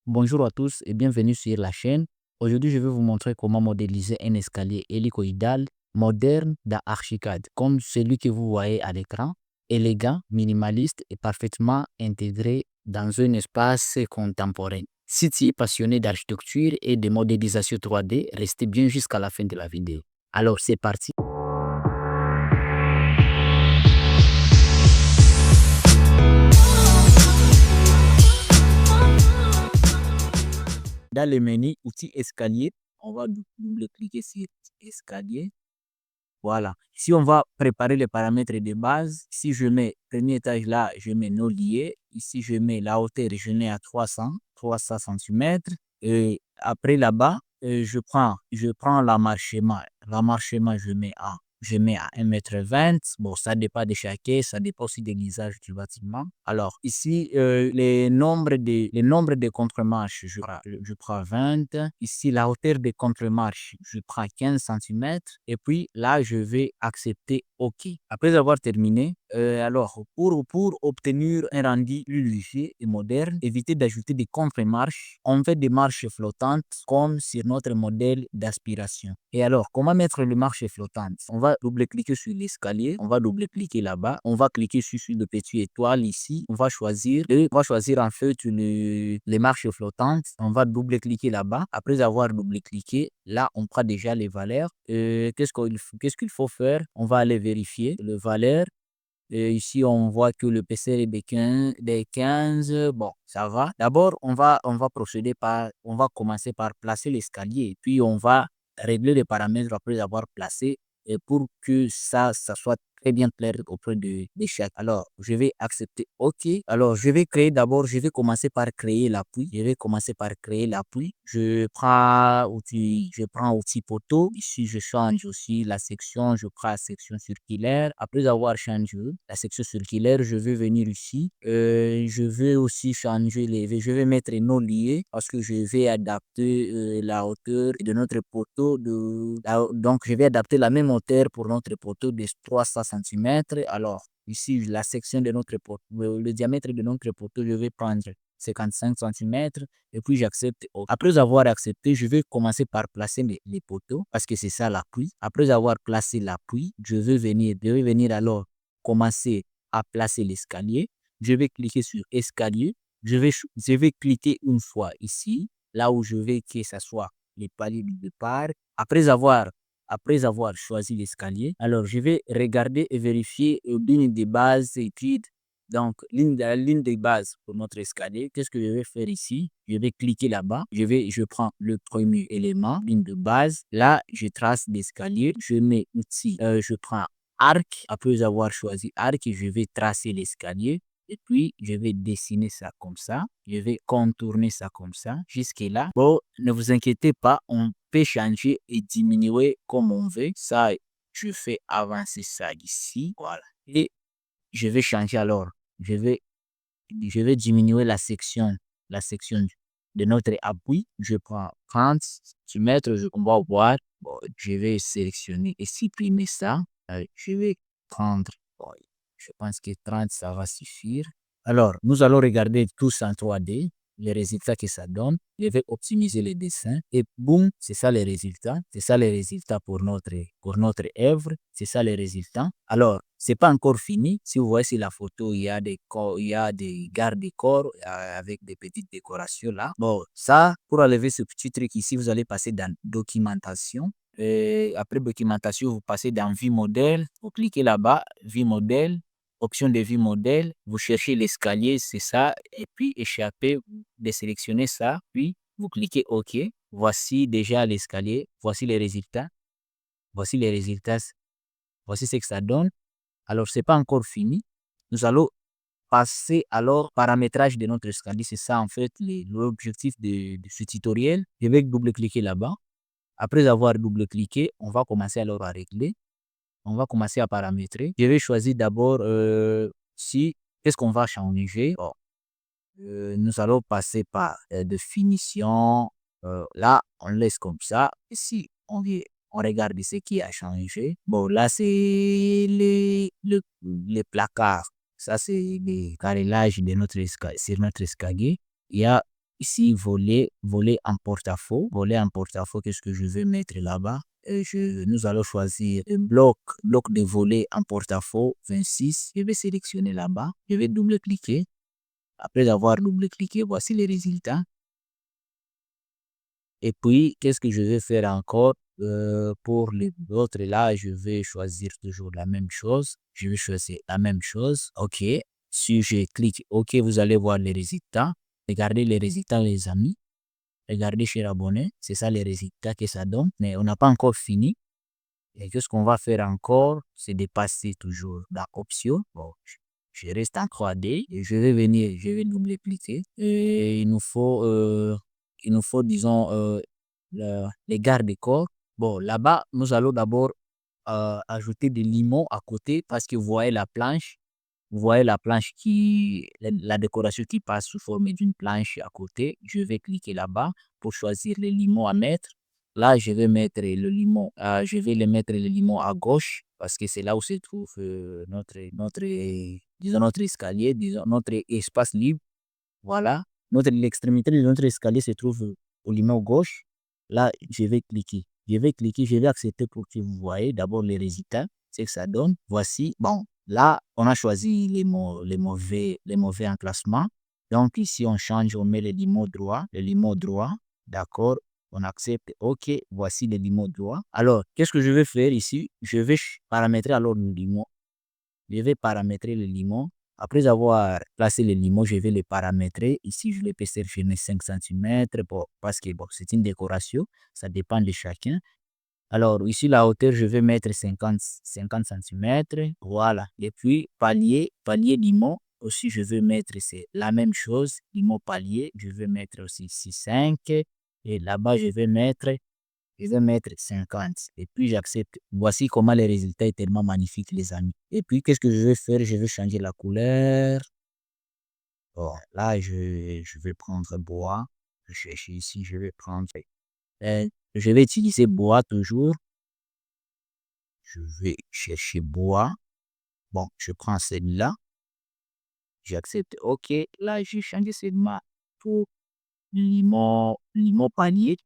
Bonjour à tous et bienvenue sur la chaîne. Aujourd'hui, je vais vous montrer comment modéliser un escalier hélicoïdal moderne dans Archicad, comme celui que vous voyez à l'écran, élégant, minimaliste et parfaitement intégré dans un espace contemporain. Si tu es passionné d'architecture et de modélisation 3D, restez bien jusqu'à la fin de la vidéo. Alors, c'est parti. Dans le menu outils escalier, on va double-cliquer sur escalier. Voilà. Si on va préparer les paramètres de base, si je mets premier étage là, je mets non lié. Ici, je mets la hauteur, je mets à 300 cm. Et après là-bas, je prends l'emmarchement. L'emmarchement, je mets à 1,20 m. Bon, ça dépend de chacun, ça dépend aussi de l'usage du bâtiment. Alors, ici, les nombres de contre-marches, je prends 20. Ici, la hauteur des contre-marches, je prends 15 cm. Et puis là, je vais accepter OK. Après avoir terminé, alors, pour obtenir un rendu plus léger et moderne, évitez d'ajouter des contre-marches. On fait des marches flottantes comme sur notre modèle d'aspiration. Et alors, comment mettre les marches flottantes? On va double-cliquer sur l'escalier, on va double-cliquer là-bas, on va cliquer sur le petit étoile ici, on va choisir en fait les marches flottantes, on va double-cliquer là-bas. Après avoir double-cliqué, là, on prend déjà les valeurs. Qu'est-ce qu'il faut faire? On va aller vérifier les valeurs. Et ici, on voit que le PCR est des 15. Bon, ça va. D'abord, on va commencer par placer l'escalier. Puis, on va régler les paramètres après avoir placé et pour que ça soit très bien clair auprès de chaque. Alors, je vais accepter OK. Alors, je vais commencer par créer l'appui. Je prends outil poteau. Ici, je change aussi la section. Je prends la section circulaire. Après avoir changé la section circulaire, je vais venir ici. Je vais aussi je vais mettre non lié parce que je vais adapter la hauteur de notre poteau. Donc, je vais adapter la même hauteur pour notre poteau de 300 cm. Alors, ici, la section de notre poteau, le diamètre de notre poteau, je vais prendre 55 cm et puis j'accepte. Après avoir accepté, je vais commencer par placer les poteaux parce que c'est ça l'appui. Après avoir placé l'appui, je vais venir alors commencer à placer l'escalier. Je vais cliquer sur escalier. Je vais cliquer une fois ici, là où je veux que ce soit les paliers du départ. Après avoir choisi l'escalier, alors je vais regarder et vérifier ligne de base étude. Donc, la ligne de base pour notre escalier, qu'est-ce que je vais faire ici? Je vais cliquer là-bas. Je prends le premier élément, ligne de base. Là, je trace l'escalier. Je mets outil. Je prends arc. Après avoir choisi arc, je vais tracer l'escalier. Et puis, je vais dessiner ça comme ça. Je vais contourner ça comme ça. Jusque là. Bon, ne vous inquiétez pas. On peut changer et diminuer comme on veut. Ça, je fais avancer ça ici. Voilà. Et je vais changer alors. Je vais, je vais diminuer la section de notre appui. Je prends 30 cm. On va voir. Bon, je vais sélectionner et supprimer ça. Je vais prendre. Bon, je pense que 30, ça va suffire. Alors, nous allons regarder tous en 3D, les résultats que ça donne. Je vais optimiser les dessins et boum, c'est ça les résultats. C'est ça les résultats pour notre œuvre. C'est ça les résultats. Alors, c'est pas encore fini. Si vous voyez sur la photo, il y a des corps, il y a des garde-corps avec des petites décorations là. Bon, ça, pour enlever ce petit truc ici, vous allez passer dans documentation. Et après documentation, vous passez dans vie modèle. Vous cliquez là-bas, vie modèle. Option de vie modèle, vous cherchez l'escalier, c'est ça, et puis échapper, désélectionnez ça, puis vous cliquez OK. Voici déjà l'escalier, voici les résultats, voici les résultats, voici ce que ça donne. Alors, c'est pas encore fini. Nous allons passer alors paramétrage de notre escalier, c'est ça en fait l'objectif de ce tutoriel. Je vais double-cliquer là-bas. Après avoir double-cliqué, on va commencer alors à régler. On va commencer à paramétrer. Je vais choisir d'abord si qu'est-ce qu'on va changer. Bon, nous allons passer par définition. Là, on laisse comme ça. Ici, on regarde ce qui a changé. Bon, là, c'est les placards. Ça, c'est les carrelages de sur notre escalier. Il y a Ici, voler en porte-à-faux. Voler en porte-à-faux, qu'est-ce que je vais mettre là-bas? Nous allons choisir un bloc de volet en porte-à-faux 26. Je vais sélectionner là-bas. Je vais double-cliquer. Après avoir double-cliqué, voici les résultats. Et puis, qu'est-ce que je vais faire encore? Pour les autres, là, je vais choisir toujours la même chose. Je vais choisir la même chose. OK. Si je clique OK, vous allez voir les résultats. Regardez les résultats, les amis. Regardez, cher abonné. C'est ça les résultats que ça donne. Mais on n'a pas encore fini. Et qu'est-ce qu'on va faire encore? C'est de passer toujours dans Options. Bon, je reste en 3D et je vais venir, je vais double-cliquer. Et il nous faut disons, les garde-corps. Bon, là-bas, nous allons d'abord ajouter des limons à côté parce que vous voyez la planche la décoration qui passe sous forme d'une planche à côté. Je vais cliquer là-bas pour choisir les limons à mettre. Là, je vais mettre le limon, je vais les mettre le limon à gauche parce que c'est là où se trouve disons notre escalier, disons notre espace libre. Voilà. L'extrémité de notre escalier se trouve au limon gauche. Là, je vais cliquer. Je vais accepter pour que vous voyez d'abord les résultats, ce que ça donne. Voici. Bon, là, on a choisi les mauvais emplacements. Donc, ici, on change, on met le limon droit. Le limon droit, d'accord. On accepte. OK, voici le limon droit. Alors, qu'est-ce que je vais faire ici? Je vais paramétrer alors le limon. Je vais paramétrer le limon. Après avoir placé le limon, je vais le paramétrer. Ici, je peux sélectionner 5 centimètres parce que bon, c'est une décoration. Ça dépend de chacun. Alors, ici, la hauteur, je vais mettre 50 centimètres. Voilà. Et puis, palier limon. Aussi, je vais mettre, c'est la même chose. Limon palier, je vais mettre aussi ici 5. Et là-bas, je vais mettre 50 et puis j'accepte. Voici comment le résultat est tellement magnifique, les amis. Et puis, qu'est-ce que je vais faire? Je vais changer la couleur. Bon, là, je vais prendre bois. Je cherche ici, je vais prendre. Je vais utiliser bois toujours. Je vais chercher bois. Bon, je prends celle-là. J'accepte. OK. Là, j'ai changé seulement pour limon panier.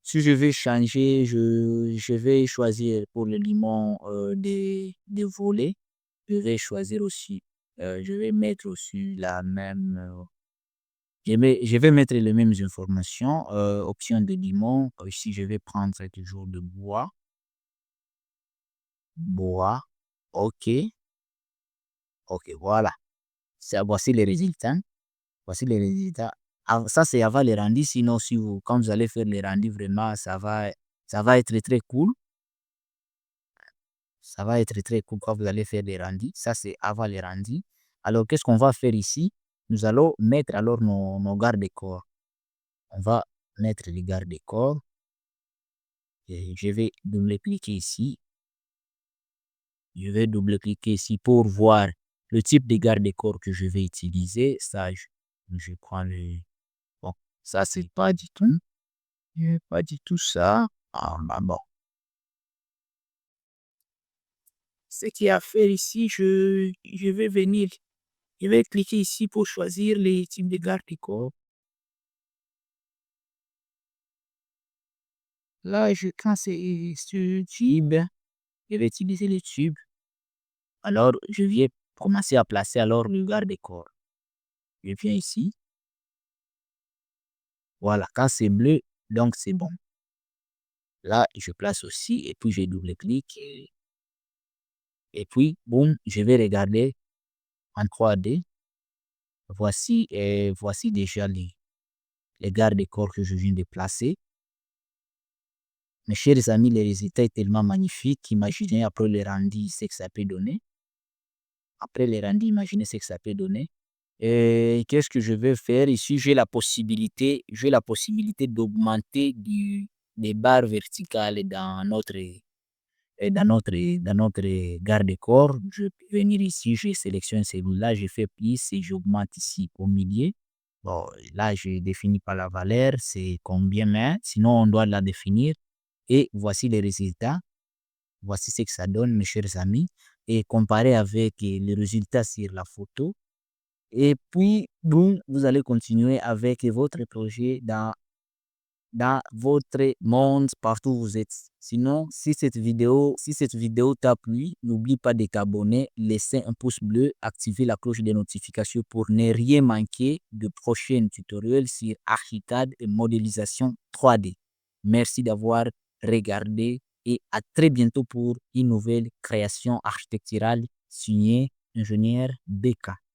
Si je vais changer, je vais choisir pour le limon des volets. Je vais choisir aussi, je vais mettre aussi la même, je vais mettre les mêmes informations. Option de limon, ici je vais prendre toujours de bois. Bois, OK, OK, voilà. Voici les résultats. Voici les résultats. Ça, c'est avant les rendus. Sinon, si vous, quand vous allez faire les rendus, vraiment, ça va être très cool. Ça va être très cool quand vous allez faire des rendus. Ça, c'est avant les rendus. Alors, qu'est-ce qu'on va faire ici? Nous allons mettre alors nos garde-corps. On va mettre les garde-corps. Et je vais double-cliquer ici. Je vais double-cliquer ici pour voir le type de garde-corps que je vais utiliser. Ça, je prends le... Bon, ça, c'est pas du tout. Pas du tout ça. Ah, bah bon. Ce qu'il y a à faire ici, je vais venir. Je vais cliquer ici pour choisir les types de garde-corps. Là, quand c'est ce tube, je vais utiliser le tube. Alors, je viens commencer à placer alors le garde-corps. Je viens ici. Voilà, quand c'est bleu, donc c'est bon. Là, je place aussi et puis je double-clique. Et puis, boum, je vais regarder en 3D. Voici déjà les garde-corps que je viens de placer. Mes chers amis, le résultat est tellement magnifique. Imaginez après le rendu ce que ça peut donner. Après le rendu, imaginez ce que ça peut donner. Et qu'est-ce que je vais faire ici? J'ai la possibilité d'augmenter des barres verticales dans notre garde-corps. Je peux venir ici, je sélectionne celui-là, je fais plus et j'augmente ici au milieu. Bon, là, je définis pas la valeur, c'est combien, mais sinon, on doit la définir. Et voici les résultats. Voici ce que ça donne, mes chers amis. Et comparé avec les résultats sur la photo, Et puis, boum, vous allez continuer avec votre projet dans votre monde, partout où vous êtes. Sinon, si cette vidéo t'a plu, n'oublie pas de t'abonner, laisser un pouce bleu, activer la cloche des notifications pour ne rien manquer de prochains tutoriels sur Archicad et modélisation 3D. Merci d'avoir regardé et à très bientôt pour une nouvelle création architecturale signée ingénieur BK.